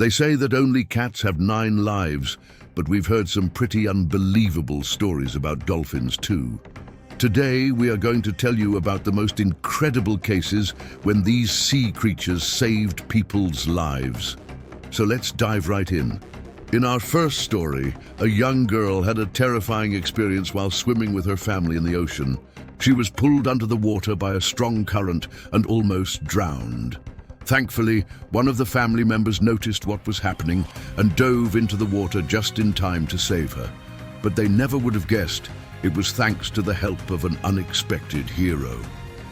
They say that only cats have 9 lives, but we've heard some pretty unbelievable stories about dolphins too. Today, we are going to tell you about the most incredible cases when these sea creatures saved people's lives. So let's dive right in. In our first story, a young girl had a terrifying experience while swimming with her family in the ocean. She was pulled under the water by a strong current and almost drowned. Thankfully, one of the family members noticed what was happening and dove into the water just in time to save her. But they never would have guessed it was thanks to the help of an unexpected hero.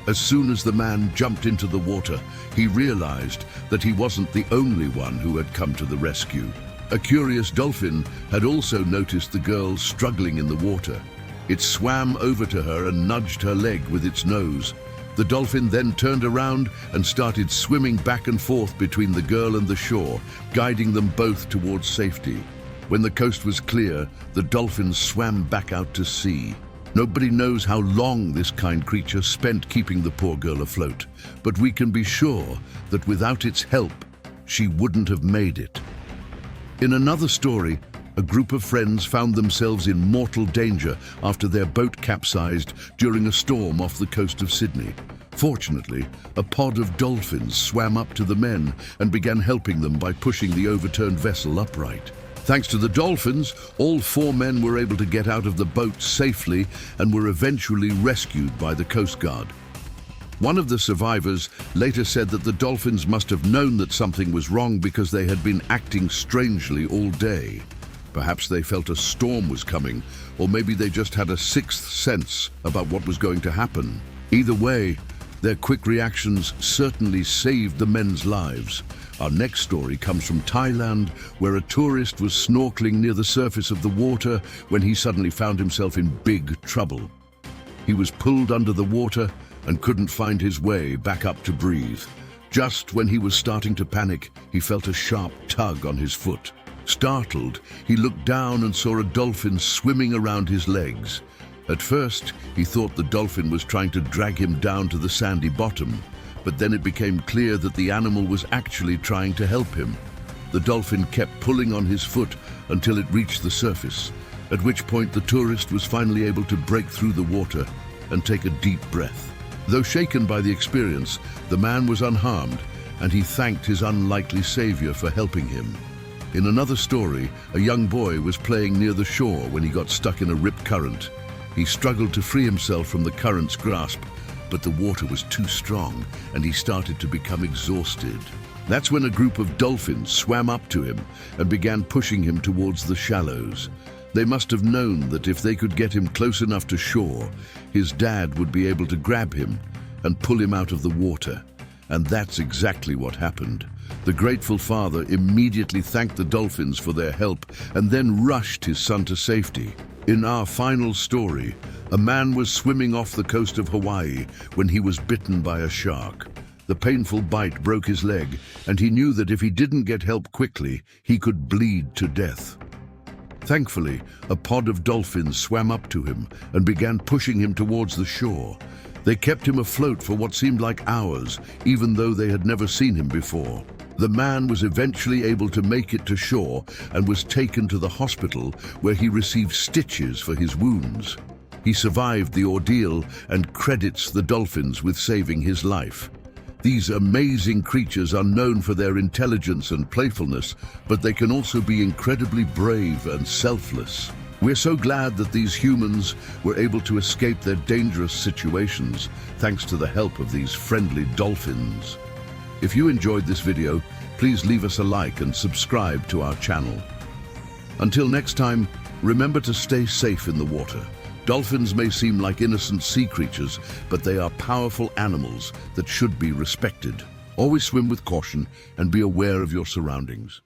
As soon as the man jumped into the water, he realized that he wasn't the only one who had come to the rescue. A curious dolphin had also noticed the girl struggling in the water. It swam over to her and nudged her leg with its nose. The dolphin then turned around and started swimming back and forth between the girl and the shore, guiding them both towards safety. When the coast was clear, the dolphin swam back out to sea. Nobody knows how long this kind creature spent keeping the poor girl afloat, but we can be sure that without its help, she wouldn't have made it. In another story, a group of friends found themselves in mortal danger after their boat capsized during a storm off the coast of Sydney. Fortunately, a pod of dolphins swam up to the men and began helping them by pushing the overturned vessel upright. Thanks to the dolphins, all 4 men were able to get out of the boat safely and were eventually rescued by the Coast Guard. One of the survivors later said that the dolphins must have known that something was wrong because they had been acting strangely all day. Perhaps they felt a storm was coming, or maybe they just had a 6th sense about what was going to happen. Either way, their quick reactions certainly saved the men's lives. Our next story comes from Thailand, where a tourist was snorkeling near the surface of the water when he suddenly found himself in big trouble. He was pulled under the water and couldn't find his way back up to breathe. Just when he was starting to panic, he felt a sharp tug on his foot. Startled, he looked down and saw a dolphin swimming around his legs. At first, he thought the dolphin was trying to drag him down to the sandy bottom, but then it became clear that the animal was actually trying to help him. The dolphin kept pulling on his foot until it reached the surface, at which point the tourist was finally able to break through the water and take a deep breath. Though shaken by the experience, the man was unharmed, and he thanked his unlikely savior for helping him. In another story, a young boy was playing near the shore when he got stuck in a rip current. He struggled to free himself from the current's grasp, but the water was too strong, and he started to become exhausted. That's when a group of dolphins swam up to him and began pushing him towards the shallows. They must have known that if they could get him close enough to shore, his dad would be able to grab him and pull him out of the water. And that's exactly what happened. The grateful father immediately thanked the dolphins for their help and then rushed his son to safety. In our final story, a man was swimming off the coast of Hawaii when he was bitten by a shark. The painful bite broke his leg, and he knew that if he didn't get help quickly, he could bleed to death. Thankfully, a pod of dolphins swam up to him and began pushing him towards the shore. They kept him afloat for what seemed like hours, even though they had never seen him before. The man was eventually able to make it to shore and was taken to the hospital, where he received stitches for his wounds. He survived the ordeal and credits the dolphins with saving his life. These amazing creatures are known for their intelligence and playfulness, but they can also be incredibly brave and selfless. We're so glad that these humans were able to escape their dangerous situations thanks to the help of these friendly dolphins. If you enjoyed this video, please leave us a like and subscribe to our channel. Until next time, remember to stay safe in the water. Dolphins may seem like innocent sea creatures, but they are powerful animals that should be respected. Always swim with caution and be aware of your surroundings.